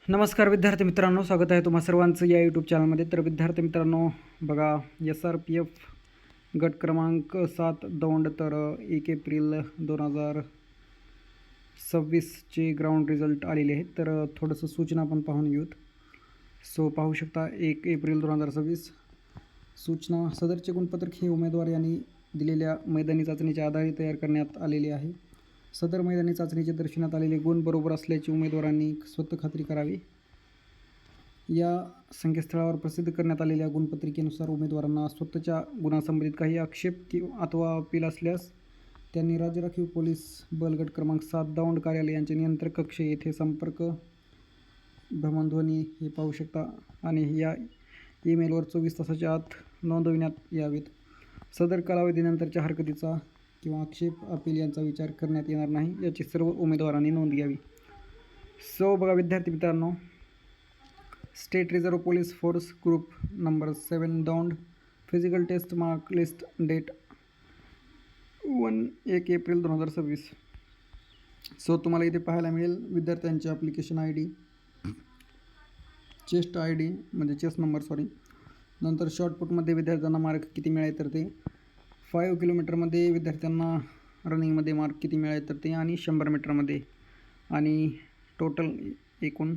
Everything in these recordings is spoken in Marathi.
नमस्कार विद्यार्थी मित्रांनो, स्वागत आहे तुम्हा सर्वांचं या यूट्यूब चॅनलमध्ये. तर विद्यार्थी मित्रांनो बघा, SRPF गट क्रमांक 7 दौंड. तर 1 एप्रिल 2026चे ग्राउंड रिझल्ट आलेले आहेत. तर थोडंसं सूचना आपण पाहून घेऊत. सो पाहू शकता 1 एप्रिल 2026 सूचना. सदरचे गुणपत्रक हे उमेदवार यांनी दिलेल्या मैदानी चाचणीच्या आधारे तयार करण्यात आलेले आहे. सदर मैदानी चाचणीचे दर्शनात आलेले गुण बरोबर असल्याची उमेदवारांनी स्वतः खात्री करावी. या संकेतस्थळावर प्रसिद्ध करण्यात आलेल्या गुणपत्रिकेनुसार उमेदवारांना स्वतःच्या गुणासंबंधित काही आक्षेप अथवा अपील असल्यास त्यांनी राज्य राखीव पोलीस बल गट क्रमांक 7 दौंड कार्यालय यांचे नियंत्रण कक्ष येथे संपर्क भ्रमणध्वनी हे पाहू शकता आणि या ईमेलवर 24 तासाच्या आत नोंदविण्यात यावेत. सदर कालावधीनंतरच्या हरकतीचा किंवा आक्षेप अपील यांचा विचार करण्यात येणार नाही याची सर्व उमेदवारांनी नोंद घ्यावी. सो बघा विद्यार्थी मित्रांनो, state reserve police force group number 7 Daund physical test mark list date 1 April 2026. So तुम्हाला इथे पाहायला मिळेल विद्यार्थ्यांचे ॲप्लिकेशन ID, चेस्ट ID म्हणजे चेस्ट नंबर नंतर शॉर्टपुटमध्ये विद्यार्थ्यांना मार्क किती मिळाले तर ते, 5 किलोमीटरमध्ये विद्यार्थ्यांना रनिंगमध्ये मार्क किती मिळाले तर ते, आणि 100 मीटरमध्ये, आणि टोटल एकूण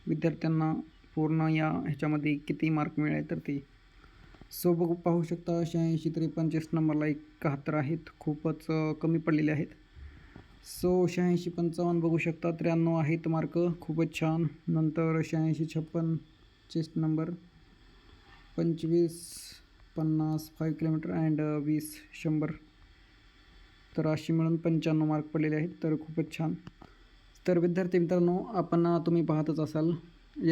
विद्यार्थ्यांना पूर्ण या ह्याच्यामध्ये किती मार्क मिळाले तर ते. सो पाहू शकता 86, 53 चेस्ट नंबरला 71 आहेत, खूपच कमी पडलेले आहेत. सो 86, 55 बघू शकता 93 आहेत मार्क, खूपच छान. नंतर 86, 56 चेस्ट नंबर, 25, 50 5 किलोमीटर अँड 20, 100, तर अशी मिळून 95 मार्क पडलेले आहेत. तर खूपच छान. तर विद्यार्थी मित्रांनो, तुम्ही पाहतच असाल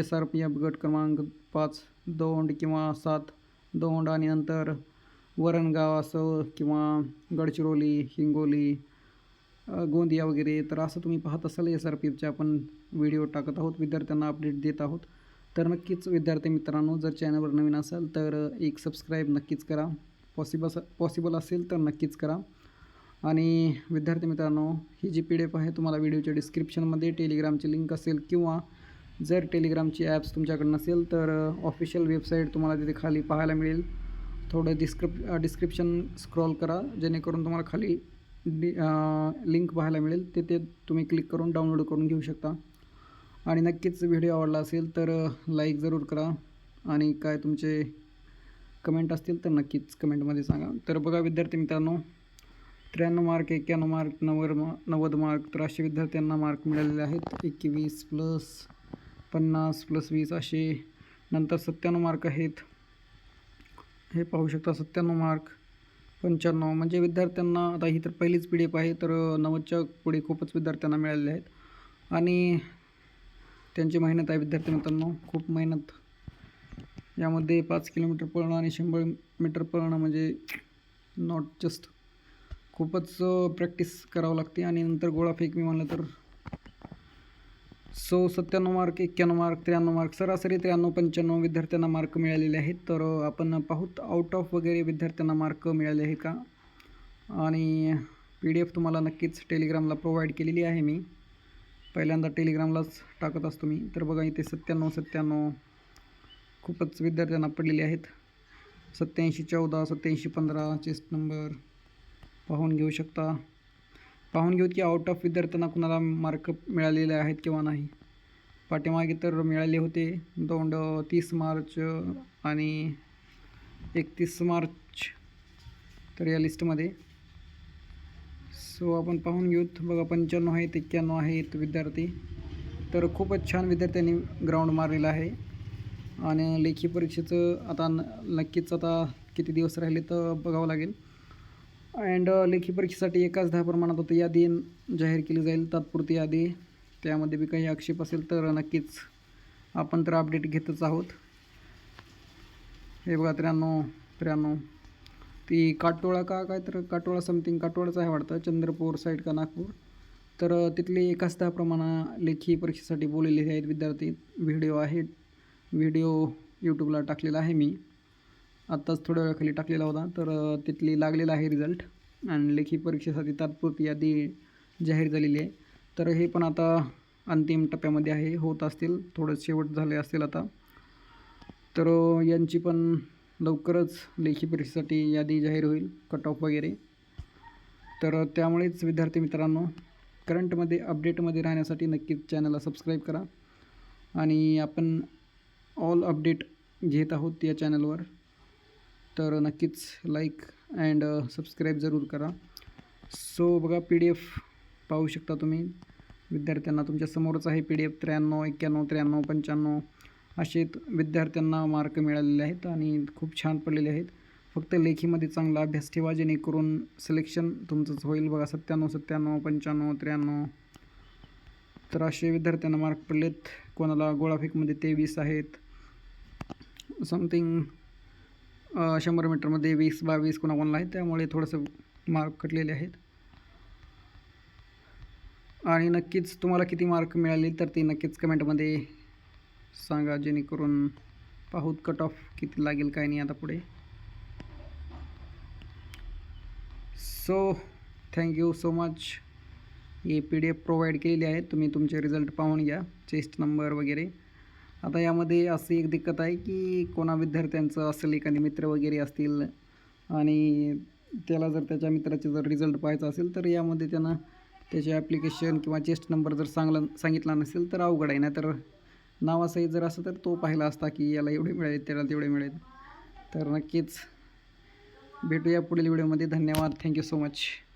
SRPF गट क्रमांक 5 दौंड किंवा 7 दौंड आणि नंतर वरणगाव असं किंवा गडचिरोली, हिंगोली, गोंदिया वगैरे, तर असं तुम्ही पाहत असाल SRPFचे आपण व्हिडिओ टाकत आहोत, विद्यार्थ्यांना अपडेट देत आहोत. तर नक्कीच विद्यार्थी मित्रांनो, जर चॅनलवर नवीन असाल तर एक सबस्क्राईब नक्कीच करा, पॉसिबल असेल तर नक्कीच करा. आणि विद्यार्थी मित्रांनो, ही जी PDF आहे तुम्हाला व्हिडिओच्या डिस्क्रिप्शनमध्ये टेलिग्रामची लिंक असेल, किंवा जर टेलिग्रामची ॲप्स तुमच्याकडे नसेल तर ऑफिशियल वेबसाईट तुम्हाला तिथे खाली पाहायला मिळेल. थोडं डिस्क्रिप्शन स्क्रॉल करा जेणेकरून तुम्हाला खाली लिंक पाहायला मिळेल, ते तुम्ही क्लिक करून डाउनलोड करून घेऊ शकता. आणि नक्कीच व्हिडिओ आवडला असेल तर लाईक जरूर करा, आणि काय तुमचे कमेंट असतील तर नक्कीच कमेंटमध्ये सांगा. तर बघा विद्यार्थी मित्रांनो, 93 मार्क, 91 मार्क, 90 मार्क, तर असे विद्यार्थ्यांना मार्क मिळालेले आहेत. 21 प्लस 50 प्लस 20 असे. नंतर 97 मार्क आहेत, हे पाहू शकता 97 मार्क, 95, म्हणजे विद्यार्थ्यांना आता ही तर पहिलीच PDF आहे, तर 90च्या पुढे खूपच विद्यार्थ्यांना मिळालेले आहेत. आणि त्यांची मेहनत आहे विद्यार्थी मित्रांनो, खूप मेहनत. यामध्ये 5 किलोमीटर पळणं आणि 100 मीटर पळणं म्हणजे नॉट जस्ट, खूपच प्रॅक्टिस करावं लागते. आणि नंतर गोळाफेक मी म्हणलं तर 97 मार्क, 91 मार्क, 93 मार्क, सरासरी 93, 95 विद्यार्थ्यांना मार्क मिळालेले आहेत. तर आपण पाहूत आउट ऑफ वगैरे विद्यार्थ्यांना मार्क मिळाले आहे का. आणि PDF तुम्हाला नक्कीच टेलिग्रामला प्रोव्हाइड केलेली आहे, मी पहिल्यांदा टेलिग्रामलाच टाकत असतो मी. तर बघा इथे 97 खूपच विद्यार्थ्यांना पडलेले आहेत. 87, 14, 87, 15 चेस्ट नंबर पाहून घेऊ शकता. पाहून घेऊत की आउट ऑफ विद्यार्थ्यांना कुणाला मार्क मिळालेले आहेत किंवा नाही. पाठीमागे तर मिळाले होते दौंड 30 मार्च आणि 31 मार्च तर या लिस्टमध्ये. सो आपण पाहून घेऊत. बघा 95 आहेत, 91 आहेत विद्यार्थी. तर खूपच छान विद्यार्थ्यांनी ग्राउंड मारलेलं आहे. आणि लेखी परीक्षेचं आता नक्कीच आता किती दिवस राहिले तर बघावं लागेल. अँड लेखी परीक्षेसाठी 1-10 प्रमाणात आता यादी जाहीर केली जाईल, तात्पुरती यादी. त्यामध्ये बी काही आक्षेप असेल तर नक्कीच आपण तर अपडेट घेतच आहोत. हे बघा 93 ती काटोळा काय तर काटोळा समथिंग, काटोळाचं आहे वाटतं, चंद्रपूर साईड का नागपूर. तर तिथले 1-10 प्रमाणात लेखी परीक्षेसाठी बोललेले आहेत विद्यार्थी. व्हिडिओ यूट्यूबला टाकलेला आहे मी, आत्ताच थोड्या वेळाखाली टाकलेला होता. तर तिथली लागलेला आहे रिझल्ट, आणि लेखी परीक्षेसाठी तात्पुरती यादी जाहीर झालेली आहे. तर हे पण आता अंतिम टप्प्यामध्ये आहे, होत असतील, थोडं शेवट झाले असतील आता. तर यांची पण लवकरच लेखी परीक्षेसाठी यादी जाहीर होईल, कट ऑफ वगैरे. तर त्यामुळेच विद्यार्थी मित्रांनो, करंटमध्ये अपडेटमध्ये राहण्यासाठी नक्कीच चॅनलला सबस्क्राईब करा आणि आपण ऑल अपडेट घेत आहोत या चॅनलवर. तर नक्कीच लाईक अँड सबस्क्राईब जरूर करा. सो बघा, PDF पाहू शकता तुम्ही विद्यार्थ्यांना, तुमच्यासमोरच आहे PDF. 93, 91, 93, 95 असे विद्यार्थ्यांना मार्क मिळालेले आहेत आणि खूप छान पडलेले आहेत. फक्त लेखीमध्ये चांगला अभ्यास ठेवा, जेणेकरून सिलेक्शन तुमचंच होईल. बघा, 97, 97, 95, 93 तर असे विद्यार्थ्यांना मार्क पडलेत. कोणाला गोळाफेकमध्ये 23 आहेत, समथिंग 100 मीटरमध्ये 20-22 कोणाकोणाला आहेत, त्यामुळे थोडंसं मार्क कटलेले आहेत. आणि नक्कीच तुम्हाला किती मार्क मिळाले तर ते नक्कीच कमेंटमध्ये सांगा, जेणेकरून पाहूत कट ऑफ किती लागेल काय नाही आता पुढे. So thank you so much. हे PDF प्रोव्हाइड केलेली आहे, तुम्ही तुमचे रिझल्ट पाहून घ्या, चेस्ट नंबर वगैरे. आता यामध्ये अशी एक दिक्कत आहे की कोणा विद्यार्थ्यांचं असेल, एखादे मित्र वगैरे असतील आणि त्याला जर त्याच्या मित्राचे जर रिझल्ट पाहायचा असेल तर यामध्ये त्यानं त्याचे ॲप्लिकेशन किंवा चेस्ट नंबर जर सांगितला नसेल तर अवघड आहे. नाही तर नावासहित जर असं तर तो पाहिला असता की याला एवढे मिळेल, त्याला तेवढे मिळेल. तर नक्कीच भेटूया पुढील व्हिडिओमध्ये. धन्यवाद. Thank you so much.